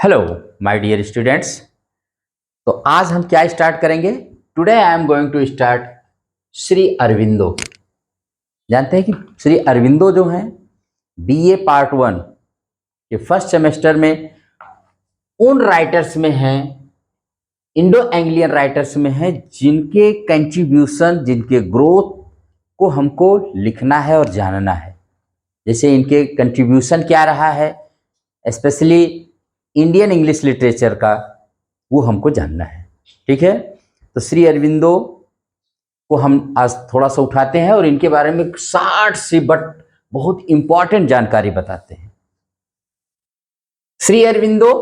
Hello my dear students. तो आज हम क्या स्टार्ट करेंगे? Today I am going to start Shri Aurobindo. जानते हैं कि श्री अरविंदो जो हैं बीए पार्ट 1 के फर्स्ट सेमेस्टर में उन राइटर्स में हैं, इंडो एंग्लियन राइटर्स में हैं, जिनके कंट्रीब्यूशन, जिनके ग्रोथ को हमको लिखना है और जानना है। जैसे इनके कंट्रीब्यूशन क्या रहा है, स्पेशली इंडियन इंग्लिश लिटरेचर का, वो हमको जानना है। ठीक है, तो श्री अरविंदो को हम आज थोड़ा सा उठाते हैं और इनके बारे में शॉर्ट सी बट बहुत इंपॉर्टेंट जानकारी बताते हैं। श्री अरविंदो,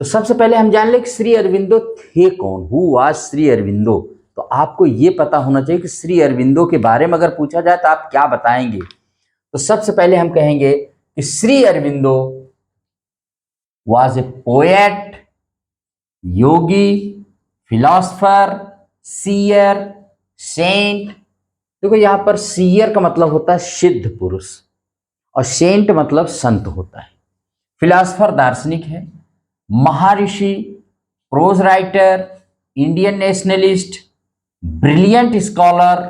तो सबसे पहले हम जान लें कि श्री अरविंदो थे कौन, हु वाज श्री अरविंदो। तो आपको ये पता होना चाहिए कि श्री अरविंदो के बारे में अगर पूछा जाए तो आप क्या बताएंगे। तो सबसे पहले हम कहेंगे कि Shri Aurobindo was a poet, yogi, philosopher, seer, saint. देखो यहाँ पर सीयर का मतलब होता है सिद्ध पुरुष और सेंट मतलब संत होता है। फिलोसफर दार्शनिक है, महर्षि, prose writer, Indian nationalist, brilliant scholar,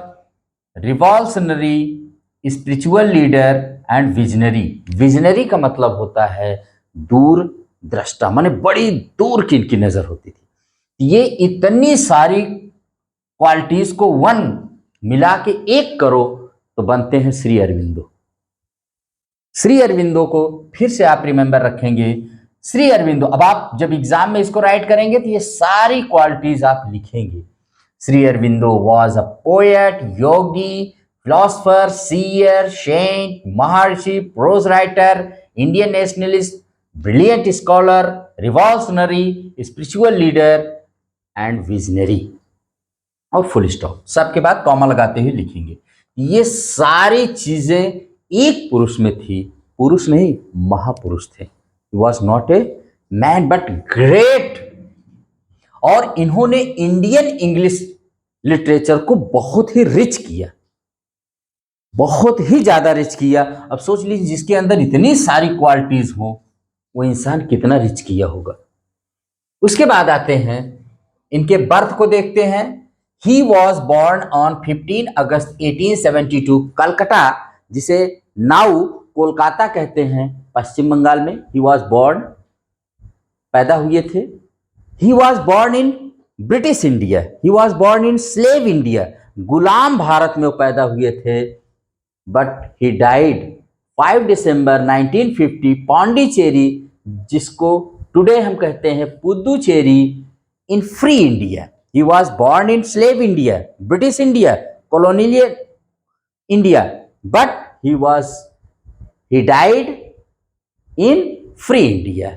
revolutionary, spiritual leader and visionary. Visionary का मतलब होता है दूर दृष्टा, माने बड़ी दूर की इनकी नजर होती थी। ये इतनी सारी क्वालिटीज को वन मिला के एक करो तो बनते हैं श्री अरविंदो। श्री अरविंदो को फिर से आप रिमेंबर रखेंगे, श्री अरविंदो। अब आप जब एग्जाम में इसको राइट करेंगे तो ये सारी क्वालिटीज आप लिखेंगे। Shri Aurobindo was a poet, yogi, philosopher, seer, saint, maharishi, prose writer, Indian nationalist, brilliant scholar, revolutionary, spiritual leader and visionary. और फुल स्टॉप, सबके बाद कॉमा लगाते हुए लिखेंगे। ये सारी चीजें एक पुरुष में थी, पुरुष नहीं महापुरुष थे। He was not a man but great. और इन्होंने इंडियन इंग्लिश लिटरेचर को बहुत ही रिच किया, बहुत ही ज्यादा रिच किया। अब सोच लीजिए जिसके अंदर इतनी सारी क्वालिटीज हो वो इंसान कितना रिच किया होगा। उसके बाद आते हैं इनके बर्थ को देखते हैं। ही वॉज बॉर्न ऑन 15 अगस्त 1872 कलकत्ता, जिसे नाउ कोलकाता कहते हैं, पश्चिम बंगाल में। ही वॉज बॉर्न, पैदा हुए थे। He was born in British India, he was born in slave India, गुलाम भारत में वो पैदा हुए थे। But he died 5 December 1950 Pondicherry, जिसको टुडे हम कहते हैं Puducherry, in free India. He was born in slave India, British India, colonial India, but he died in free India.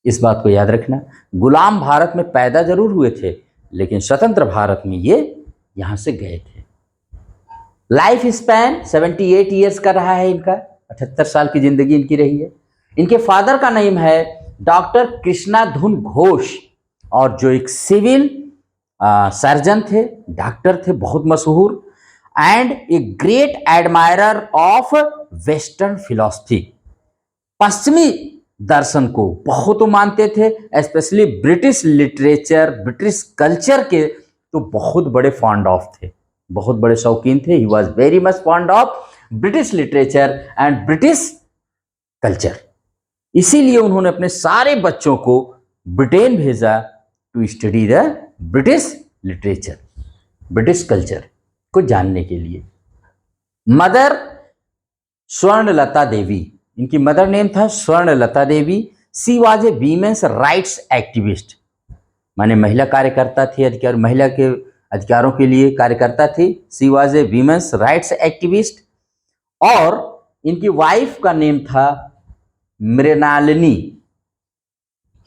इस बात को याद रखना, गुलाम भारत में पैदा जरूर हुए थे लेकिन स्वतंत्र भारत में ये यहां से गए थे। लाइफ स्पैन 78 ईयर्स का रहा है इनका, 78 साल की जिंदगी इनकी रही है। इनके फादर का नेम है डॉक्टर कृष्णाधुन घोष, और जो एक सिविल सर्जन थे, डॉक्टर थे, बहुत मशहूर, and a great admirer of western philosophy. पश्चिमी दर्शन को बहुत मानते थे, specially British literature, British culture के तो बहुत बड़े फॉन्ड ऑफ थे, बहुत बड़े शौकीन थे। He was very much fond of British literature and British culture. इसीलिए उन्होंने अपने सारे बच्चों को ब्रिटेन भेजा to study the British literature, British culture को जानने के लिए। मदर स्वर्णलता देवी, इनकी मदर नेम था Swarnalata Devi. She was a women's rights activist, माने महिला कार्यकर्ता थी, अधिकार, महिला के अधिकारों के लिए कार्यकर्ता थी। She was a women's rights activist. और इनकी वाइफ का नेम था Mrinalini.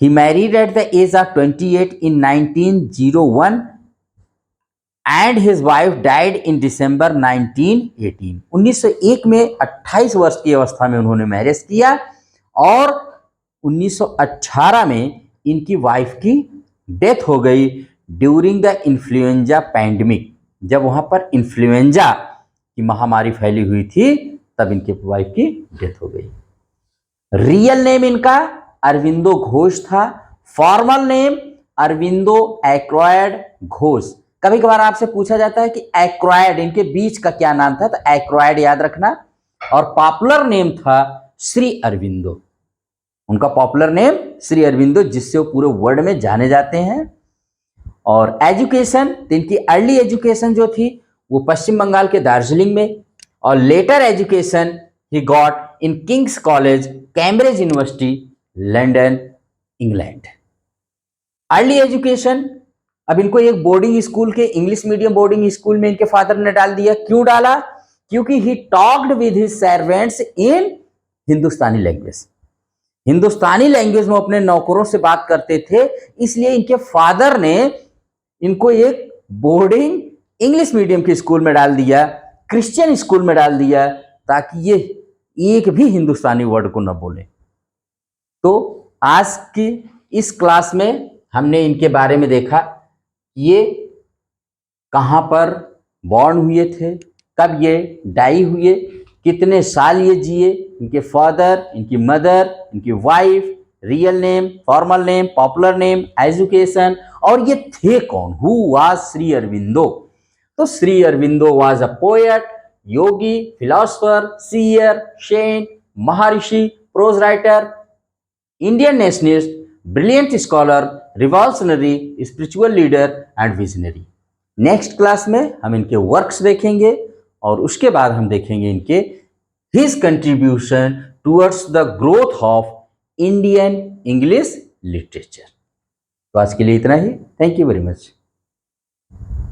He married at the age of 28 in 1901 and his wife died in December 1918। 1901 में 28 वर्ष की अवस्था में उन्होंने मैरिज किया और 1918 में इनकी वाइफ की डेथ हो गई ड्यूरिंग द इन्फ्लुएंजा पैंडेमिक। जब वहां पर इन्फ्लुएंजा की महामारी फैली हुई थी तब इनके वाइफ की डेथ हो गई। रियल नेम इनका अरविंदो घोष था। Formal name Aurobindo acquired Ghosh. कभी कभार आपसे पूछा जाता है कि एक्वायर्ड इनके बीच का क्या नाम था, तो एक्वायर्ड याद रखना। और पॉपुलर नेम था श्री अरविंदो, उनका पॉपुलर नेम श्री अरविंदो, जिससे वो पूरे वर्ल्ड में जाने जाते हैं। और एजुकेशन, तो इनकी अर्ली एजुकेशन जो थी वो पश्चिम बंगाल के दार्जिलिंग में, और later education he got in King's College Cambridge University London England. Early education, अब इनको एक बोर्डिंग स्कूल के इंग्लिश मीडियम बोर्डिंग स्कूल में इनके फादर ने डाल दिया। क्यों डाला? क्योंकि he talked with his servants in Hindustani language, Hindustani language में अपने नौकरों से बात करते थे, इसलिए इनके फादर ने इनको एक बोर्डिंग इंग्लिश मीडियम के स्कूल में डाल दिया, क्रिश्चियन स्कूल में डाल दिया, ताकि ये एक भी हिंदुस्तानी वर्ड को न बोले। तो आज की इस क्लास में हमने इनके बारे में देखा, ये कहाँ पर बॉर्न हुए थे, कब ये डाई हुए, कितने साल ये जिए, इनके फादर, इनकी मदर, इनकी wife, real name, formal name, popular name, education, और ये थे कौन, हु वाज श्री अरविंदो। तो Shri Aurobindo was a poet, yogi, philosopher, seer, saint, maharishi, prose writer, Indian nationalist, brilliant scholar, revolutionary, spiritual leader and visionary. Next class में हम इनके वर्क्स देखेंगे और उसके बाद हम देखेंगे इनके his contribution towards the growth of Indian English literature. तो आज के लिए इतना ही। Thank you very much.